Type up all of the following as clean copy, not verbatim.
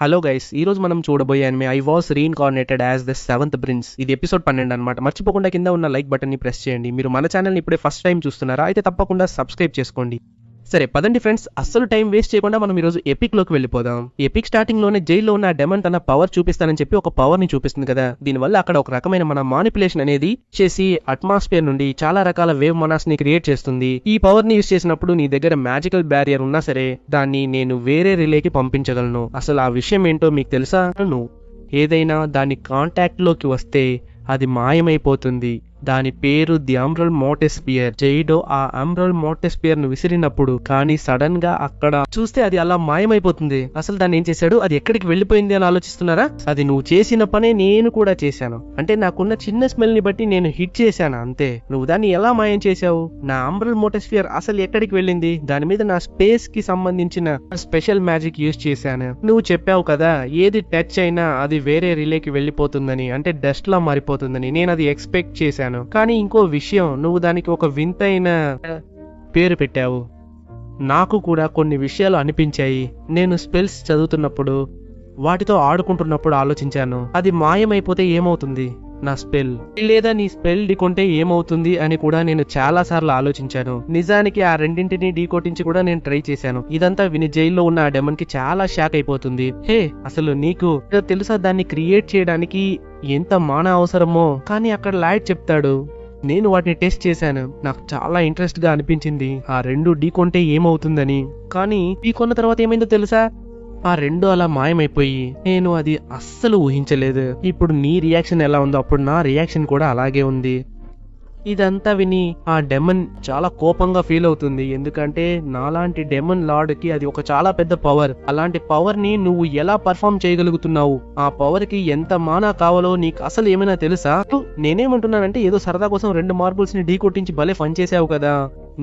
Hello guys, ఈ రోజు మనం చూడబోయే anime I was reincarnated as the 7th prince. ఇది ఎపిసోడ్ 12 అనమాట. మర్చిపోకుండా కింద ఉన్న లైక్ బటన్ ని ప్రెస్ చేయండి. మీరు మన ఛానల్ని ఇప్పుడే ఫస్ట్ టైం చూస్తున్నారా? అయితే తప్పకుండా సబ్స్క్రైబ్ చేసుకోండి. సరే పదండి ఫ్రెండ్స్, అస్సలు టైం వేస్ట్ చేయకుండా మనం ఈరోజు ఎపిక్ లోకి వెళ్ళిపోదాం. ఎపిక్ స్టార్టింగ్ లోనే జైల్లో ఉన్న డెమన్ తన పవర్ చూపిస్తానని చెప్పి ఒక పవర్ ని చూపిస్తుంది కదా. దీనివల్ల అక్కడ ఒక రకమైన మన మానిపులేషన్ అనేది చేసి అట్మాస్ఫియర్ నుండి చాలా రకాల వేవ్ మొనాస్ ని క్రియేట్ చేస్తుంది. ఈ పవర్ ని యూజ్ చేసినప్పుడు నీ దగ్గర మ్యాజికల్ బ్యారియర్ ఉన్నా సరే దాన్ని నేను వేరే రిలేకి పంపించగలను. అసలు ఆ విషయం ఏంటో మీకు తెలుసా? ఏదైనా దాని కాంటాక్ట్ లోకి వస్తే అది మాయమైపోతుంది. దాని పేరు ది అంబ్రల్ మోటెస్పియర్. జైడో ఆ అంబ్రల్ మోటెస్పియర్ ను విసిరినప్పుడు కానీ సడన్ గా అక్కడ చూస్తే అది అలా మాయమైపోతుంది. అసలు దాన్ని ఏం చేశాడు, అది ఎక్కడికి వెళ్ళిపోయింది అని ఆలోచిస్తున్నారా? అది నువ్వు చేసిన పనే నేను కూడా చేశాను. అంటే నాకున్న చిన్న స్మెల్ ని బట్టి నేను హిట్ చేశాను అంతే. నువ్వు దాన్ని ఎలా మాయం చేశావు? నా అంబ్రల్ మోటెస్పియర్ అసలు ఎక్కడికి వెళ్ళింది? దాని మీద నా స్పేస్ కి సంబంధించిన స్పెషల్ మ్యాజిక్ యూజ్ చేశాను. నువ్వు చెప్పావు కదా ఏది టచ్ అయినా అది వేరే రిలేకి వెళ్ళిపోతుందని, అంటే డస్ట్ లా మారిపోతుందని. నేను అది ఎక్స్పెక్ట్ చేశాను. కానీ ఇంకో విషయం, నువ్వు దానికి ఒక వింతైన పేరు పెట్టావు. నాకు కూడా కొన్ని విషయాలు అనిపించాయి. నేను స్పెల్స్ చదువుతున్నప్పుడు వాటితో ఆడుకుంటున్నప్పుడు ఆలోచించాను, అది మాయమైపోతే ఏమవుతుంది నా స్పెల్, లేదా నీ స్పెల్ ఢీకొంటే ఏమవుతుంది అని కూడా నేను చాలా సార్లు ఆలోచించాను. నిజానికి ఆ రెండింటిని ఢీకొట్టించి కూడా నేను ట్రై చేశాను. ఇదంతా విని జైల్లో ఉన్న ఆ డెమన్ కి చాలా షాక్ అయిపోతుంది. హే, అసలు నీకు తెలుసా దాన్ని క్రియేట్ చేయడానికి ఎంత మాన అవసరమో? కానీ అక్కడ లాయిడ్ చెప్తాడు, నేను వాటిని టెస్ట్ చేశాను, నాకు చాలా ఇంట్రెస్ట్ గా అనిపించింది ఆ రెండు ఢీకొంటే ఏమవుతుందని. కానీ ఢీకొన్న తర్వాత ఏమైందో తెలుసా? ఆ రెండు అలా మాయమైపోయి నేను అది అస్సలు ఊహించలేదు. ఇప్పుడు నీ రియాక్షన్ ఎలా ఉందో అప్పుడు నా రియాక్షన్ కూడా అలాగే ఉంది. ఇదంతా విని ఆ డెమన్ చాలా కోపంగా ఫీల్ అవుతుంది. ఎందుకంటే నాలాంటి డెమన్ లార్డ్ కి అది ఒక చాలా పెద్ద పవర్. అలాంటి పవర్ ని నువ్వు ఎలా పర్ఫామ్ చేయగలుగుతున్నావు? ఆ పవర్ కి ఎంత మానా కావాలో నీకు అసలు ఏమైనా తెలుసా? నేనేమంటున్నానంటే ఏదో సరదా కోసం 2 మార్బుల్స్ ని ఢీ కొట్టించి భలే ఫన్ చేసావు కదా.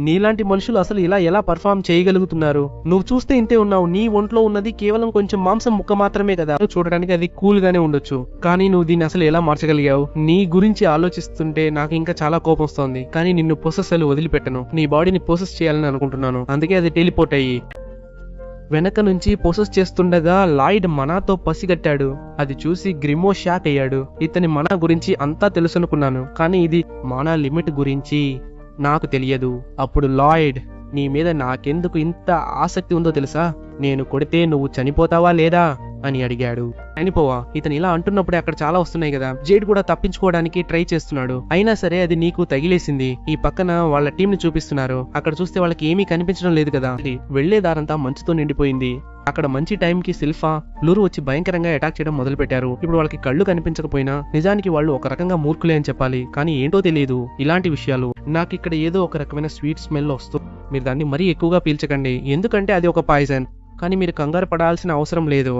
నీలాంటి మనుషులు అసలు ఇలా ఎలా పర్ఫామ్ చేయగలుగుతున్నారు? నువ్వు చూస్తే ఇంతే ఉన్నావు. నీ ఒంట్లో ఉన్నది కేవలం కొంచెం మాంసం ముక్క మాత్రమే కదా. చూడడానికి అది కూల్ గానే ఉండొచ్చు, కానీ నువ్వు దీన్ని అసలు ఎలా మార్చగలిగావు? నీ గురించి ఆలోచిస్తుంటే నాకు ఇంకా చాలా కోపం వస్తుంది. కానీ నిన్ను పొసెస్ వదిలిపెట్టను. నీ బాడీని పొసెస్ చేయాలని అనుకుంటున్నాను. అందుకే అది టెలిపోర్ట్ అయ్యి వెనక నుంచి పొసెస్ చేస్తుండగా లాయిడ్ మనాతో పసిగట్టాడు. అది చూసి గ్రిమో షాక్ అయ్యాడు. ఇతని మనా గురించి అంతా తెలుసనుకున్నాను, కానీ ఇది మనా లిమిట్ గురించి నాకు తెలియదు. అప్పుడు లాయిడ్, నీ మీద నాకెందుకు ఇంత ఆసక్తి ఉందో తెలుసా? నేను కొడితే నువ్వు చనిపోతావా లేదా అని అడిగాడు. చనిపోవా? ఇతను ఇలా అంటున్నప్పుడే అక్కడ చాలా వస్తున్నాయి కదా. జేడ్ కూడా తప్పించుకోవడానికి ట్రై చేస్తున్నాడు. అయినా సరే అది నీకు తగిలేసింది. ఈ పక్కన వాళ్ళ టీం ని చూపిస్తున్నారు. అక్కడ చూస్తే వాళ్ళకి ఏమీ కనిపించడం లేదు కదా. వెళ్లేదారంతా మంచుతో నిండిపోయింది. అక్కడ మంచి టైంకి సిల్ఫా, లూరు వచ్చి భయంకరంగా అటాక్ చేయడం మొదలు పెట్టారు. ఇప్పుడు వాళ్ళకి కళ్ళు కనిపించకపోయినా నిజానికి వాళ్ళు ఒక రకంగా మూర్ఖులే అని చెప్పాలి. కానీ ఏంటో తెలియదు ఇలాంటి విషయాలు. నాకు ఇక్కడ ఏదో ఒక రకమైన స్వీట్ స్మెల్ వస్తుంది. మీరు దాన్ని మరీ ఎక్కువగా పీల్చకండి, ఎందుకంటే అది ఒక పాయిజన్. కానీ మీరు కంగారు పడాల్సిన అవసరం లేదు.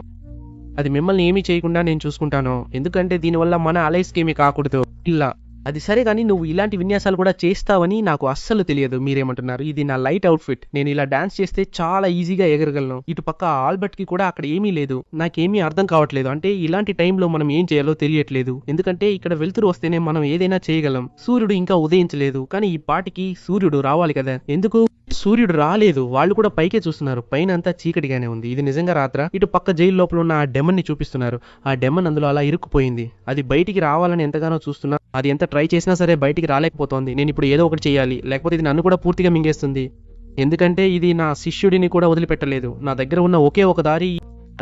అది మిమ్మల్ని ఏమీ చేయకుండా నేను చూసుకుంటాను, ఎందుకంటే దీనివల్ల మన అలైస్కి ఏమీ కాకూడదు. ఇలా అది సరే, కానీ నువ్వు ఇలాంటి విన్యాసాలు కూడా చేస్తావని నాకు అస్సలు తెలియదు. మీరేమంటున్నారు? ఇది నా లైట్ అవుట్ఫిట్. నేను ఇలా డాన్స్ చేస్తే చాలా ఈజీగా ఎగరగలను. ఇటు పక్క ఆల్బర్ట్ కి కూడా అక్కడ ఏమీ లేదు. నాకేమీ అర్థం కావట్లేదు. అంటే ఇలాంటి టైంలో మనం ఏం చేయాలో తెలియట్లేదు. ఎందుకంటే ఇక్కడ వెలుతురు వస్తేనే మనం ఏదైనా చేయగలం. సూర్యుడు ఇంకా ఉదయించలేదు, కానీ ఈ పాటికి సూర్యుడు రావాలి కదా. ఎందుకు సూర్యుడు రాలేదు? వాళ్ళు కూడా పైకే చూస్తున్నారు. పైన అంతా చీకటిగానే ఉంది. ఇది నిజంగా రాత్రా? ఇటు పక్క జైలు లోపల ఉన్న ఆ డెమన్ ని చూపిస్తున్నారు. ఆ డెమన్ అందులో అలా ఇరుక్కుపోయింది. అది బయటికి రావాలని ఎంతగానో చూస్తున్నా, అది ఎంత ట్రై చేసినా సరే బయటికి రాలేకపోతోంది. నేను ఇప్పుడు ఏదో ఒకటి చేయాలి, లేకపోతే ఇది నన్ను కూడా పూర్తిగా మింగేస్తుంది. ఎందుకంటే ఇది నా శిష్యుడిని కూడా వదిలిపెట్టలేదు. నా దగ్గర ఉన్న ఒకే ఒక దారి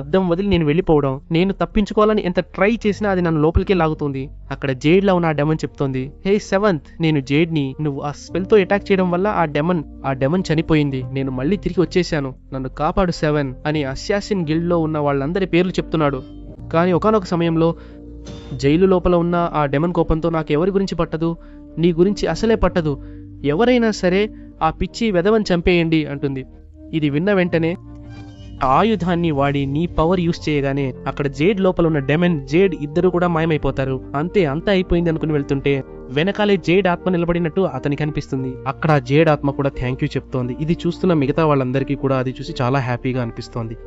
అద్దం వదిలి నేను వెళ్ళిపోవడం. నేను తప్పించుకోవాలని ఎంత ట్రై చేసినా అది నన్ను లోపలికే లాగుతుంది. అక్కడ జేడ్ లా ఉన్న ఆ డెమన్ చెప్తోంది, హే 7th, నేను జేడ్ ని. నువ్వు ఆ స్పెల్ తో అటాక్ చేయడం వల్ల ఆ డెమన్ చనిపోయింది. నేను మళ్ళీ తిరిగి వచ్చేసాను. నన్ను కాపాడు 7 అని అస్సాసిన్ గిల్డ్ లో ఉన్న వాళ్ళందరి పేర్లు చెప్తున్నాడు. కానీ ఒకానొక సమయంలో జైలు లోపల ఉన్న ఆ డెమన్ కోపంతో నాకు ఎవరి గురించి పట్టదు, నీ గురించి అసలే పట్టదు, ఎవరైనా సరే ఆ పిచ్చి వెధవని చంపేయండి అంటుంది. ఇది విన్న వెంటనే ఆయుధాన్ని వాడి నీ పవర్ యూస్ చేయగానే అక్కడ జేడ్ లోపల ఉన్న డెమన్, జేడ్ ఇద్దరు కూడా మాయమైపోతారు. అంతే, అంతా అయిపోయింది అనుకుని వెళ్తుంటే వెనకాలే జేడ్ ఆత్మ నిలబడినట్టు అతనికి అనిపిస్తుంది. అక్కడ జేడ్ ఆత్మ కూడా థ్యాంక్ యూ చెప్తోంది. ఇది చూస్తున్న మిగతా వాళ్ళందరికీ కూడా అది చూసి చాలా హ్యాపీగా అనిపిస్తోంది.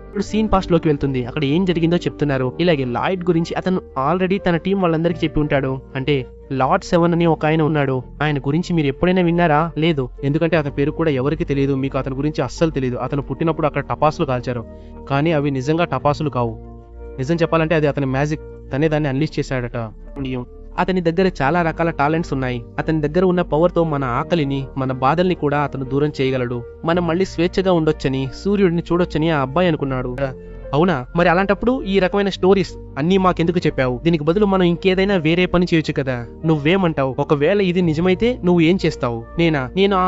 ఇప్పుడు సీన్ పాస్ట్ లోకి వెళ్తుంది. అక్కడ ఏం జరిగిందో చెప్తున్నారు. ఇలాగే లాయిడ్ గురించి అతను ఆల్రెడీ తన టీం వాళ్ళందరికీ చెప్పి ఉంటాడు. అంటే లార్డ్ 7 అని ఒక ఆయన ఉన్నాడు. ఆయన గురించి మీరు ఎప్పుడైనా విన్నారా? లేదు, ఎందుకంటే అతని పేరు కూడా ఎవరికి తెలియదు. మీకు అతని గురించి అస్సలు తెలియదు. అతను పుట్టినప్పుడు అక్కడ టపాసులు కాల్చారు, కానీ అవి నిజంగా టపాసులు కావు. నిజం చెప్పాలంటే అది అతని మ్యాజిక్. తనే దాన్ని అన్లీష్ చేశాడట. అతని దగ్గర చాలా రకాల టాలెంట్స్ ఉన్నాయి. అతని దగ్గర ఉన్న పవర్ తో మన ఆకలిని, మన బాధల్ని కూడా అతను దూరం చేయగలడు. మనం మళ్ళీ స్వేచ్ఛగా ఉండొచ్చని, సూర్యుడిని చూడొచ్చని ఆ అబ్బాయి అనుకున్నాడు. అవునా? మరి అలాంటప్పుడు ఈ రకమైన స్టోరీస్ అన్నీ మాకెందుకు చెప్పావు? దీనికి బదులు మనం ఇంకేదైనా వేరే పని చేయొచ్చు కదా. నువ్వేమంటావు? ఒకవేళ ఇది నిజమైతే నువ్వు ఏం చేస్తావు? నేను ఆ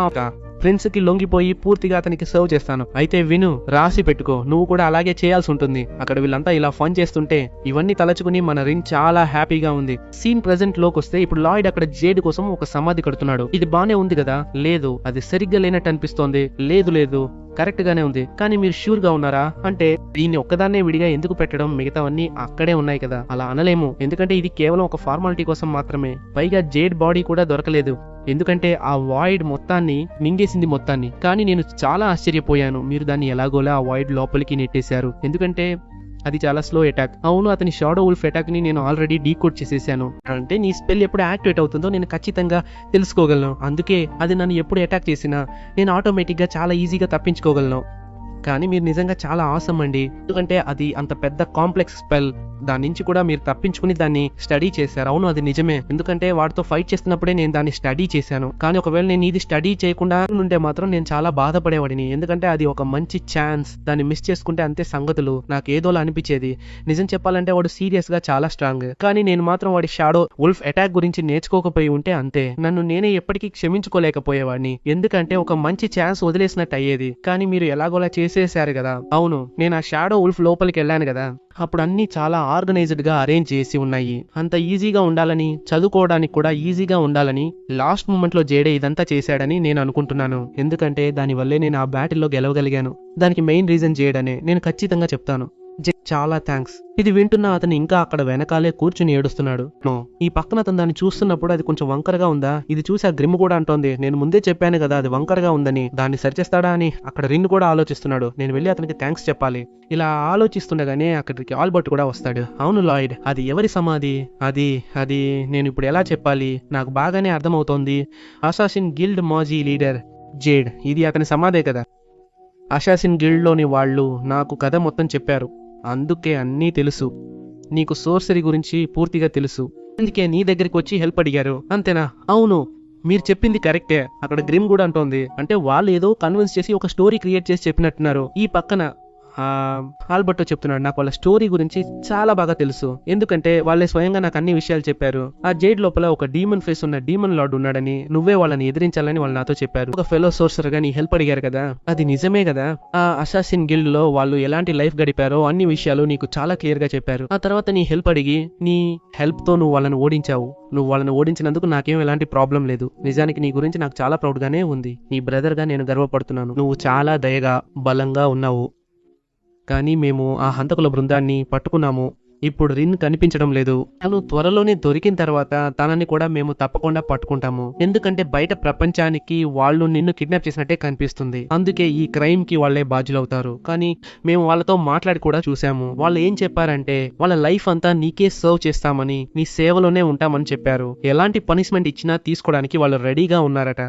ఫ్రెండ్స్ కి లొంగిపోయి పూర్తిగా అతనికి సర్వ్ చేస్తాను. అయితే విను, రాసి పెట్టుకో, నువ్వు కూడా అలాగే చేయాల్సి ఉంటుంది. అక్కడ వీళ్ళంతా ఇలా ఫన్ చేస్తుంటే ఇవన్నీ తలచుకుని మన రిన్ చాలా హ్యాపీగా ఉంది. సీన్ ప్రెజెంట్ లోకి వస్తే ఇప్పుడు లాయిడ్ అక్కడ జేడ్ కోసం ఒక సమాధి కడుతున్నాడు. ఇది బానే ఉంది కదా? లేదు, అది సరిగ్గా లేనట్టు అనిపిస్తోంది. లేదు, కరెక్ట్ గానే ఉంది. కానీ మీరు షూర్ గా ఉన్నారా? అంటే దీన్ని ఒక్కదాన్నే విడిగా ఎందుకు పెట్టడం? మిగతావన్నీ అక్కడే ఉన్నాయి కదా. అలా అనలేము, ఎందుకంటే ఇది కేవలం ఒక ఫార్మాలిటీ కోసం మాత్రమే. పైగా జేడ్ బాడీ కూడా దొరకలేదు, ఎందుకంటే ఆ వాయిడ్ మొత్తాన్ని మింగేసింది మొత్తాన్ని. కానీ నేను చాలా ఆశ్చర్యపోయాను, మీరు దాన్ని ఎలాగోలా ఆ వాయిడ్ లోపలికి నెట్టేశారు. ఎందుకంటే అది చాలా స్లో అటాక్. అవును, అతని షాడో వుల్ఫ్ అటాక్ ని నేను ఆల్రెడీ డీకోడ్ చేసేసాను. అంటే నీ స్పెల్ ఎప్పుడు యాక్టివేట్ అవుతుందో నేను ఖచ్చితంగా తెలుసుకోగలను. అందుకే అది నన్ను ఎప్పుడు అటాక్ చేసినా నేను ఆటోమేటిక్ గా చాలా ఈజీగా తప్పించుకోగలను. కానీ మీరు నిజంగా చాలా ఆసమ్ అండి, ఎందుకంటే అది అంత పెద్ద కాంప్లెక్స్ స్పెల్. దాని నుంచి కూడా మీరు తప్పించుకుని దాన్ని స్టడీ చేశారు. అవును, అది నిజమే, ఎందుకంటే వాటితో ఫైట్ చేస్తున్నప్పుడే నేను దాన్ని స్టడీ చేశాను. కానీ ఒకవేళ నేను ఇది స్టడీ చేయకుండా ఉంటే మాత్రం నేను చాలా బాధపడేవాడిని, ఎందుకంటే అది ఒక మంచి ఛాన్స్. దాన్ని మిస్ చేసుకుంటే అంతే సంగతులు. నాకు ఏదోలా అనిపించేది. నిజం చెప్పాలంటే వాడు సీరియస్ గా చాలా స్ట్రాంగ్, కానీ నేను మాత్రం వాడి షాడో వుల్ఫ్ అటాక్ గురించి నేర్చుకోకపోయి ఉంటే అంతే, నన్ను నేనే ఎప్పటికీ క్షమించుకోలేకపోయేవాడిని, ఎందుకంటే ఒక మంచి ఛాన్స్ వదిలేసినట్టు అయ్యేది. కానీ మీరు ఎలాగోలా చేసేసారు కదా. అవును, నేను ఆ షాడో వుల్ఫ్ లోపలికి వెళ్ళాను కదా, అప్పుడు అన్ని చాలా ఆర్గనైజ్డ్ గా అరేంజ్ చేసి ఉన్నాయి. అంత ఈజీగా ఉండాలని, చదువుకోవడానికి కూడా ఈజీగా ఉండాలని లాస్ట్ మూమెంట్ లో జేడే ఇదంతా చేశాడని నేను అనుకుంటున్నాను. ఎందుకంటే దానివల్లే నేను ఆ బ్యాటిల్లో గెలవగలిగాను. దానికి మెయిన్ రీజన్ జేడనే నేను ఖచ్చితంగా చెప్తాను. చాలా థ్యాంక్స్. ఇది వింటున్న అతను ఇంకా అక్కడ వెనకాలే కూర్చుని ఏడుస్తున్నాడు. ఈ పక్కన అతను దాన్ని చూస్తున్నప్పుడు అది కొంచెం వంకరగా ఉందా? ఇది చూసి ఆ గ్రిమ్ కూడా అంటోంది, నేను ముందే చెప్పాను కదా అది వంకరగా ఉందని. దాన్ని సరిచేస్తాడా అని అక్కడ రిన్ కూడా ఆలోచిస్తున్నాడు. నేను వెళ్ళి అతనికి థ్యాంక్స్ చెప్పాలి. ఇలా ఆలోచిస్తుండగానే అక్కడికి ఆల్బర్ట్ కూడా వస్తాడు. అవును లాయిడ్, అది ఎవరి సమాధి? అది నేను ఇప్పుడు ఎలా చెప్పాలి? నాకు బాగానే అర్థమవుతోంది. అసాసిన్ గిల్డ్ మాజీ లీడర్ జేడ్, ఇది అతని సమాధే కదా. అసాసిన్ గిల్డ్ లోని వాళ్ళు నాకు కథ మొత్తం చెప్పారు, అందుకే అన్నీ తెలుసు. నీకు సోర్సరీ గురించి పూర్తిగా తెలుసు, అందుకే నీ దగ్గరికి వచ్చి హెల్ప్ అడిగారు, అంతేనా? అవును, మీరు చెప్పింది కరెక్టే. అక్కడ గ్రిమ్ కూడా అంటోంది, అంటే వాళ్ళు ఏదో కన్విన్స్ చేసి ఒక స్టోరీ క్రియేట్ చేసి చెప్పినట్టున్నారు. ఈ పక్కన ఆల్బర్టో చెప్తున్నాడు, నాకు వాళ్ళ స్టోరీ గురించి చాలా బాగా తెలుసు, ఎందుకంటే వాళ్ళే స్వయంగా నాకు అన్ని విషయాలు చెప్పారు. ఆ జైడ్ లోపల ఒక డీమన్ ఫేస్ ఉన్న డీమన్ లార్డ్ ఉన్నాడని, నువ్వే వాళ్ళని ఎదిరించాలని వాళ్ళు నాతో చెప్పారు. ఒక ఫెలో సోర్సర్ గా నీ హెల్ప్ అడిగారు కదా, అది నిజమే కదా. ఆ అసాసిన్ గిల్డ్ లో వాళ్ళు ఎలాంటి లైఫ్ గడిపారో అన్ని విషయాలు నీకు చాలా క్లియర్ గా చెప్పారు. ఆ తర్వాత నీ హెల్ప్ అడిగి, నీ హెల్ప్ తో నువ్వు వాళ్ళని ఓడించావు. నువ్వు వాళ్ళని ఓడించినందుకు నాకేం ఎలాంటి ప్రాబ్లం లేదు. నిజానికి నీ గురించి నాకు చాలా ప్రౌడ్ గానే ఉంది. నీ బ్రదర్ గా నేను గర్వపడుతున్నాను. నువ్వు చాలా దయగా, బలంగా ఉన్నావు. కానీ మేము ఆ హంతకుల బృందాన్ని పట్టుకున్నాము. ఇప్పుడు రిన్ కనిపించడం లేదు. తను త్వరలోనే దొరికిన తర్వాత తనని కూడా మేము తప్పకుండా పట్టుకుంటాము, ఎందుకంటే బయట ప్రపంచానికి వాళ్ళు నిన్ను కిడ్నాప్ చేసినట్టే కనిపిస్తుంది. అందుకే ఈ క్రైమ్ కి వాళ్లే బాధ్యులవుతారు. కానీ మేము వాళ్ళతో మాట్లాడి కూడా చూసాము. వాళ్ళు ఏం చెప్పారంటే వాళ్ళ లైఫ్ అంతా నీకే సర్వ్ చేస్తామని, నీ సేవలోనే ఉంటామని చెప్పారు. ఎలాంటి పనిష్మెంట్ ఇచ్చినా తీసుకోవడానికి వాళ్ళు రెడీగా ఉన్నారట.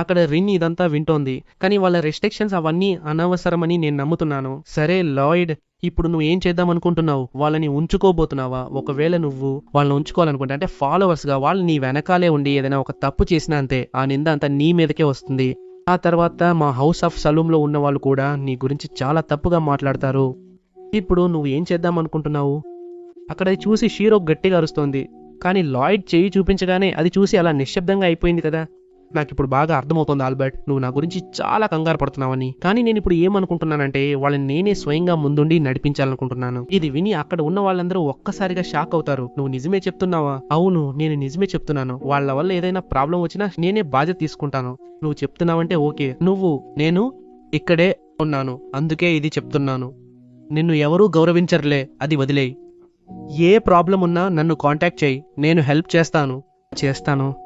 అక్కడ రిన్ ఇదంతా వింటోంది, కానీ వాళ్ళ రెస్ట్రిక్షన్స్ అవన్నీ అనవసరమని నేను నమ్ముతున్నాను. సరే లాయిడ్, ఇప్పుడు నువ్వు ఏం చేద్దాం అనుకుంటున్నావు? వాళ్ళని ఉంచుకోబోతున్నావా? ఒకవేళ నువ్వు వాళ్ళని ఉంచుకోవాలనుకుంటే, అంటే ఫాలోవర్స్ గా వాళ్ళు నీ వెనకాలే ఉండి ఏదైనా ఒక తప్పు చేసినా అంతే, ఆ నింద అంతా నీ మీదకే వస్తుంది. ఆ తర్వాత మా హౌస్ ఆఫ్ సలూమ్ లో ఉన్న వాళ్ళు కూడా నీ గురించి చాలా తప్పుగా మాట్లాడతారు. ఇప్పుడు నువ్వు ఏం చేద్దాం అనుకుంటున్నావు? అక్కడ చూసి షీరో గట్టిగా అరుస్తోంది, కానీ లాయిడ్ చేయి చూపించగానే అది చూసి అలా నిశ్శబ్దంగా అయిపోయింది కదా. నాకు ఇప్పుడు బాగా అర్థమవుతుంది ఆల్బర్ట్, నువ్వు నా గురించి చాలా కంగారు పడుతున్నావని. కానీ నేను ఇప్పుడు ఏమనుకుంటున్నానంటే వాళ్ళని నేనే స్వయంగా ముందుండి నడిపించాలనుకుంటున్నాను. ఇది విని అక్కడ ఉన్న వాళ్ళందరూ ఒక్కసారిగా షాక్ అవుతారు. నువ్వు నిజమే చెప్తున్నావా? అవును, నేను నిజమే చెప్తున్నాను. వాళ్ళ వల్ల ఏదైనా ప్రాబ్లం వచ్చినా నేనే బాధ్యత తీసుకుంటాను. నువ్వు చెప్తున్నావంటే ఓకే. నేను ఇక్కడే ఉన్నాను, అందుకే ఇది చెప్తున్నాను. నిన్ను ఎవరూ గౌరవించరులే, అది వదిలేయి. ఏ ప్రాబ్లం ఉన్నా నన్ను కాంటాక్ట్ చేయి, నేను హెల్ప్ చేస్తాను.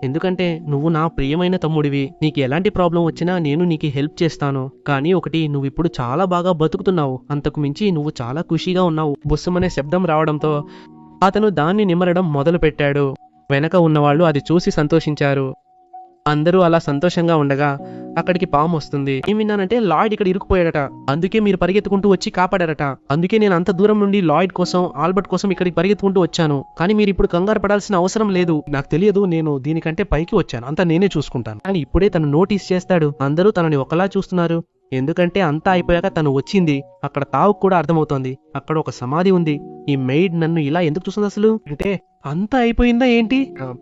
ఎందుకంటే నువ్వు నా ప్రియమైన తమ్ముడివి. నీకు ఎలాంటి ప్రాబ్లం వచ్చినా నేను నీకు హెల్ప్ చేస్తాను. కానీ ఒకటి, నువ్వు ఇప్పుడు చాలా బాగా బతుకుతున్నావు. అంతకు మించి నువ్వు చాలా ఖుషీగా ఉన్నావు. బుస్సుమనే శబ్దం రావడంతో అతను దాన్ని నిమరడం మొదలు పెట్టాడు. వెనక ఉన్నవాళ్ళు అది చూసి సంతోషించారు. అందరూ అలా సంతోషంగా ఉండగా అక్కడికి పాము వస్తుంది. ఏం విన్నానంటే లాయిడ్ ఇక్కడ ఇరుక్కుపోయాడట, అందుకే మీరు పరిగెత్తుకుంటూ వచ్చి కాపాడారట. అందుకే నేను అంత దూరం నుండి లాయిడ్ కోసం, ఆల్బర్ట్ కోసం ఇక్కడికి పరిగెత్తుకుంటూ వచ్చాను. కానీ మీరు ఇప్పుడు కంగారు పడాల్సిన అవసరం లేదు. నాకు తెలియదు, నేను దీనికంటే పైకి వచ్చాను, అంతా నేనే చూసుకుంటాను. కానీ ఇప్పుడే తను నోటీస్ చేస్తాడు. అందరూ తనని ఒకలా చూస్తున్నారు. ఎందుకంటే అంతా అయిపోయాక తను వచ్చింది. అక్కడ తావుకు కూడా అర్థమవుతోంది. అక్కడ ఒక సమాధి ఉంది. ఈ మెయిడ్ నన్ను ఇలా ఎందుకు చూస్తుంది అసలు? అంటే అంతా అయిపోయిందా ఏంటి?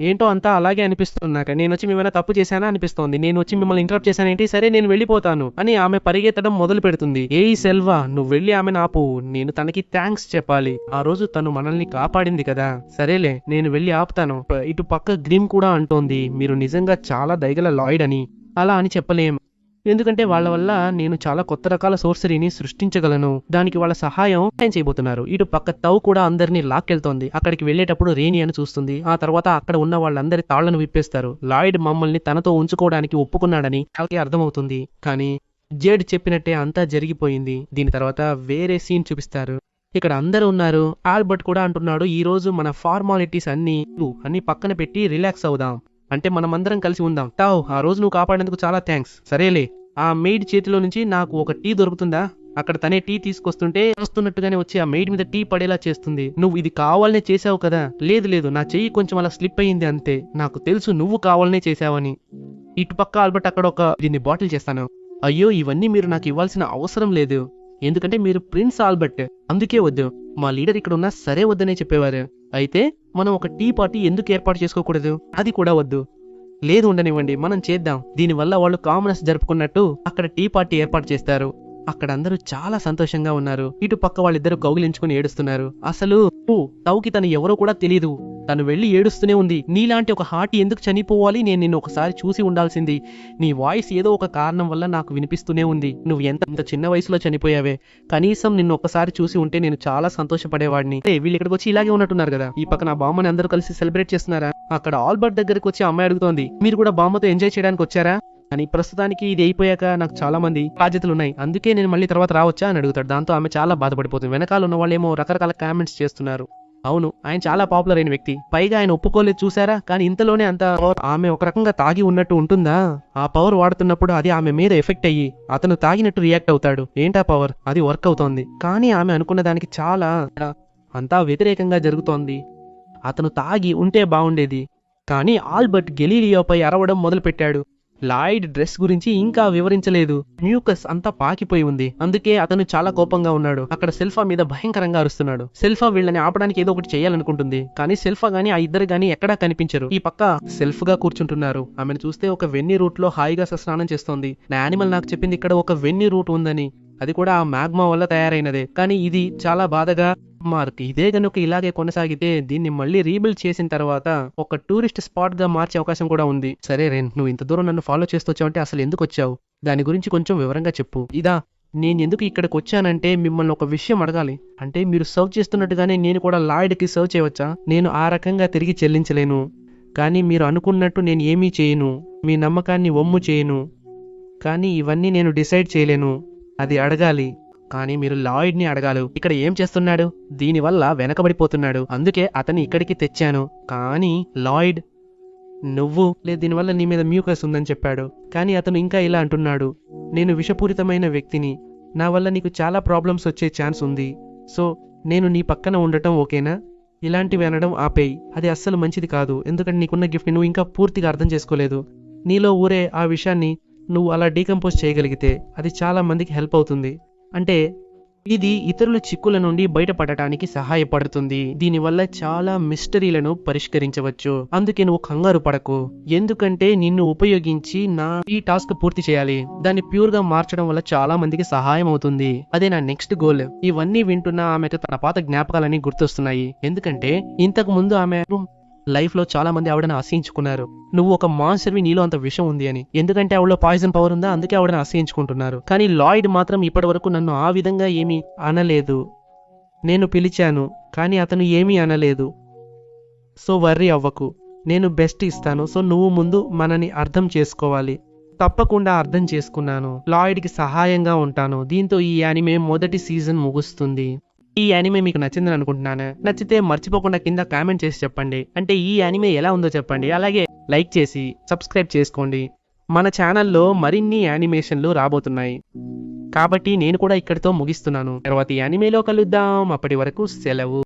ఏంటో అంతా అలాగే అనిపిస్తుంది నాకు. నేను వచ్చి మిమ్మల్ని తప్పు చేశానా అనిపిస్తోంది. నేను వచ్చి మిమ్మల్ని ఇంటరప్ట్ చేశానేంటి? సరే నేను వెళ్ళిపోతాను అని ఆమె పరిగెత్తడం మొదలు పెడుతుంది. ఏయ్ సెల్వా, నువ్వు వెళ్ళి ఆమెను ఆపు. నేను తనకి థ్యాంక్స్ చెప్పాలి. ఆ రోజు తను మనల్ని కాపాడింది కదా. సరేలే, నేను వెళ్ళి ఆపుతాను. ఇటు పక్క గ్రిమ్ కూడా అంటోంది, మీరు నిజంగా చాలా దయగల లాయిడ్ అని. అలా అని చెప్పలేం, ఎందుకంటే వాళ్ళ వల్ల నేను చాలా కొత్త రకాల సోర్సరీని సృష్టించగలను. దానికి వాళ్ళ సహాయం చేయబోతున్నారు. ఇటు పక్క తౌ కూడా అందరినీ లాక్కెళ్తోంది. అక్కడికి వెళ్లేటప్పుడు రేని అని చూస్తుంది. ఆ తర్వాత అక్కడ ఉన్న వాళ్ళందరి తాళ్లను విప్పేస్తారు. లాయిడ్ మమ్మల్ని తనతో ఉంచుకోవడానికి ఒప్పుకున్నాడని వాళ్ళకి అర్థమవుతుంది. కానీ జేడ్ చెప్పినట్టే అంతా జరిగిపోయింది. దీని తర్వాత వేరే సీన్ చూపిస్తారు. ఇక్కడ అందరూ ఉన్నారు. ఆల్బర్ట్ కూడా అంటున్నాడు, ఈ రోజు మన ఫార్మాలిటీస్ అన్ని పక్కన పెట్టి రిలాక్స్ అవుదాం. అంటే మనమందరం కలిసి ఉందాం. టావ్, ఆ రోజు నువ్వు కాపాడేందుకు చాలా థ్యాంక్స్. సరేలే, ఆ మెయిడ్ చేతిలో నుంచి నాకు ఒక టీ దొరుకుతుందా? అక్కడ తనే టీ తీసుకొస్తుంటే వస్తున్నట్టుగానే వచ్చి ఆ మెయిడ్ మీద టీ పడేలా చేస్తుంది. నువ్వు ఇది కావాలనే చేసావు కదా? లేదు లేదు, నా చెయ్యి కొంచెం అలా స్లిప్ అయ్యింది అంతే. నాకు తెలుసు నువ్వు కావాలనే చేసావని. ఇటుపక్క ఆల్బర్ట్ అక్కడ దీన్ని బాటిల్ చేస్తాను. అయ్యో, ఇవన్నీ మీరు నాకు ఇవ్వాల్సిన అవసరం లేదు, ఎందుకంటే మీరు ప్రిన్స్ ఆల్బర్ట్, అందుకే వద్దు. మా లీడర్ ఇక్కడ ఉన్నా సరే వద్దనే చెప్పేవారు. అయితే మనం ఒక టీ పార్టీ ఎందుకు ఏర్పాటు చేసుకోకూడదు? అది కూడా వద్దు. లేదు, ఉండనివ్వండి, మనం చేద్దాం. దీనివల్ల వాళ్ళు కామనర్స్ జరుపుకున్నట్టు అక్కడ టీ పార్టీ ఏర్పాటు చేస్తారు. అక్కడ అందరూ చాలా సంతోషంగా ఉన్నారు. ఇటు పక్క వాళ్ళిద్దరు కౌగిలించుకుని ఏడుస్తున్నారు. అసలు తౌకి తను ఎవరో కూడా తెలీదు. తను వెళ్లి ఏడుస్తూనే ఉంది. నీలాంటి ఒక హార్ట్ ఎందుకు చనిపోవాలి? నేను నిన్ను ఒకసారి చూసి ఉండాల్సింది. నీ వాయిస్ ఏదో ఒక కారణం వల్ల నాకు వినిపిస్తూనే ఉంది. నువ్వు ఎంత చిన్న వయసులో చనిపోయావే. కనీసం నిన్ను ఒకసారి చూసి ఉంటే నేను చాలా సంతోషపడేవాడిని. వీళ్ళు ఇక్కడికి వచ్చి ఇలాగే ఉన్నట్టున్నారు కదా. ఈ పక్కన బామ్మని అందరూ కలిసి సెలబ్రేట్ చేస్తున్నారా? అక్కడ ఆల్బర్ట్ దగ్గరికి వచ్చి అమ్మాయి అడుగుతోంది, మీరు కూడా బామ్మతో ఎంజాయ్ చేయడానికి వచ్చారా అని. ప్రస్తుతానికి ఇది అయిపోయాక నాకు చాలా మంది బాధ్యతలు ఉన్నాయి, అందుకే నేను మళ్ళీ తర్వాత రావచ్చా అని అడుగుతాడు. దాంతో ఆమె చాలా బాధపడిపోతుంది. వెనకాల ఉన్న వాళ్ళు ఏమో రకరకాల కామెంట్స్ చేస్తున్నారు. అవును, ఆయన చాలా పాపులర్ అయిన వ్యక్తి, పైగా ఆయన ఒప్పుకోలేదు చూసారా. కానీ ఇంతలోనే అంత ఆమె ఒక రకంగా తాగి ఉన్నట్టు ఉంటుందా? ఆ పవర్ వాడుతున్నప్పుడు అది ఆమె మీద ఎఫెక్ట్ అయ్యి అతను తాగినట్టు రియాక్ట్ అవుతాడు. ఏంటా పవర్? అది వర్క్ అవుతోంది. కానీ ఆమె అనుకున్న దానికి చాలా అంతా వ్యతిరేకంగా జరుగుతోంది. అతను తాగి ఉంటే బాగుండేది. కానీ ఆల్బర్ట్ గెలీలియోపై అరవడం మొదలుపెట్టాడు. లాయిడ్ డ్రెస్ గురించి ఇంకా వివరించలేదు. మ్యూకస్ అంతా పాకిపోయి ఉంది, అందుకే అతను చాలా కోపంగా ఉన్నాడు. అక్కడ సెల్ఫా మీద భయంకరంగా అరుస్తున్నాడు. సెల్ఫా వీళ్ళని ఆపడానికి ఏదో ఒకటి చేయాలనుకుంటుంది, కానీ సెల్ఫా గానీ ఆ ఇద్దరు గానీ ఎక్కడా కనిపించరు. ఈ పక్క సెల్ఫ్ గా కూర్చుంటున్నారు. ఆమెను చూస్తే ఒక వెన్ని రూట్ లో హాయిగా స్నానం చేస్తోంది. నా యానిమల్ నాకు చెప్పింది ఇక్కడ ఒక వెన్ని రూట్ ఉందని, అది కూడా ఆ మ్యాగ్మా వల్ల తయారైనదే. కానీ ఇది చాలా బాధగా మార్క్. ఇదే గనుక ఇలాగే కొనసాగితే దీన్ని మళ్ళీ రీబిల్డ్ చేసిన తర్వాత ఒక టూరిస్ట్ స్పాట్ గా మార్చే అవకాశం కూడా ఉంది. సరే రేన్, నువ్వు ఇంత దూరం నన్ను ఫాలో చేస్తూ వచ్చావంటే అసలు ఎందుకు వచ్చావు? దాని గురించి కొంచెం వివరంగా చెప్పు. ఇదా, నేను ఎందుకు ఇక్కడికి వచ్చానంటే మిమ్మల్ని ఒక విషయం అడగాలి. అంటే మీరు సర్వ్ చేస్తున్నట్టుగానే నేను కూడా లాయిడ్కి సర్వ్ చేయవచ్చా? నేను ఆ రకంగా తిరిగి చెల్లించలేను, కానీ మీరు అనుకున్నట్టు నేను ఏమీ చేయను. మీ నమ్మకాన్ని వమ్ము చేయను. కానీ ఇవన్నీ నేను డిసైడ్ చేయలేను. అది అడగాలి, కానీ మీరు లాయిడ్ ని అడగాలి. ఇక్కడ ఏం చేస్తున్నాడు? దీనివల్ల వెనకబడిపోతున్నాడు, అందుకే అతన్ని ఇక్కడికి తెచ్చాను. కానీ లాయిడ్, నువ్వు లేదు, దీనివల్ల నీ మీద మ్యూకస్ ఉందని చెప్పాడు. కానీ అతను ఇంకా ఇలా అంటున్నాడు, నేను విషపూరితమైన వ్యక్తిని, నా వల్ల నీకు చాలా ప్రాబ్లమ్స్ వచ్చే ఛాన్స్ ఉంది. సో నేను నీ పక్కన ఉండటం ఓకేనా? ఇలాంటివి అనడం ఆపేయి, అది అస్సలు మంచిది కాదు. ఎందుకంటే నీకున్న గిఫ్ట్ని నువ్వు ఇంకా పూర్తిగా అర్థం చేసుకోలేదు. నీలో ఊరే ఆ విషయాన్ని నువ్వు అలా డీకంపోజ్ చేయగలిగితే అది చాలా మందికి హెల్ప్ అవుతుంది. అంటే ఇది ఇతరుల చిక్కుల నుండి బయటపడటానికి సహాయపడుతుంది. దీనివల్ల చాలా మిస్టరీలను పరిష్కరించవచ్చు. అందుకే నువ్వు కంగారు పడకు, ఎందుకంటే నిన్ను ఉపయోగించి ఈ టాస్క్ పూర్తి చేయాలి. దాన్ని ప్యూర్ గా మార్చడం వల్ల చాలా మందికి సహాయం అవుతుంది. అదే నా నెక్స్ట్ గోల్. ఇవన్నీ వింటున్న ఆమెకు తన పాత జ్ఞాపకాలన్నీ గుర్తొస్తున్నాయి. ఎందుకంటే ఇంతకు ముందు ఆమె లైఫ్ లో చాలా మంది ఆవిడని ఆశయించుకున్నారు. నువ్వు ఒక మాన్స్టర్వి, నీలో అంత విషం ఉంది అని. ఎందుకంటే ఆవిడలో పాయిజన్ పవర్ ఉందా, అందుకే ఆవిడని ఆశయించుకుంటున్నారు. కానీ లాయిడ్ మాత్రం ఇప్పటి వరకు నన్ను ఆ విధంగా ఏమీ అనలేదు. నేను పిలిచాను, కానీ అతను ఏమీ అనలేదు. సో వర్రీ అవ్వకు, నేను బెస్ట్ ఇస్తాను. సో నువ్వు ముందు మనని అర్థం చేసుకోవాలి. తప్పకుండా అర్థం చేసుకున్నాను. లాయిడ్కి సహాయంగా ఉంటాను. దీంతో ఈ యానిమే మొదటి సీజన్ ముగుస్తుంది. ఈ యానిమే మీకు నచ్చిందని అనుకుంటున్నాను. నచ్చితే మర్చిపోకుండా కింద కామెంట్ చేసి చెప్పండి. అంటే ఈ యానిమే ఎలా ఉందో చెప్పండి. అలాగే లైక్ చేసి సబ్స్క్రైబ్ చేసుకోండి. మన ఛానల్లో మరిన్ని యానిమేషన్లు రాబోతున్నాయి. కాబట్టి నేను కూడా ఇక్కడితో ముగిస్తున్నాను. తర్వాత ఈ యానిమేలో కలుద్దాం. అప్పటి వరకు సెలవు.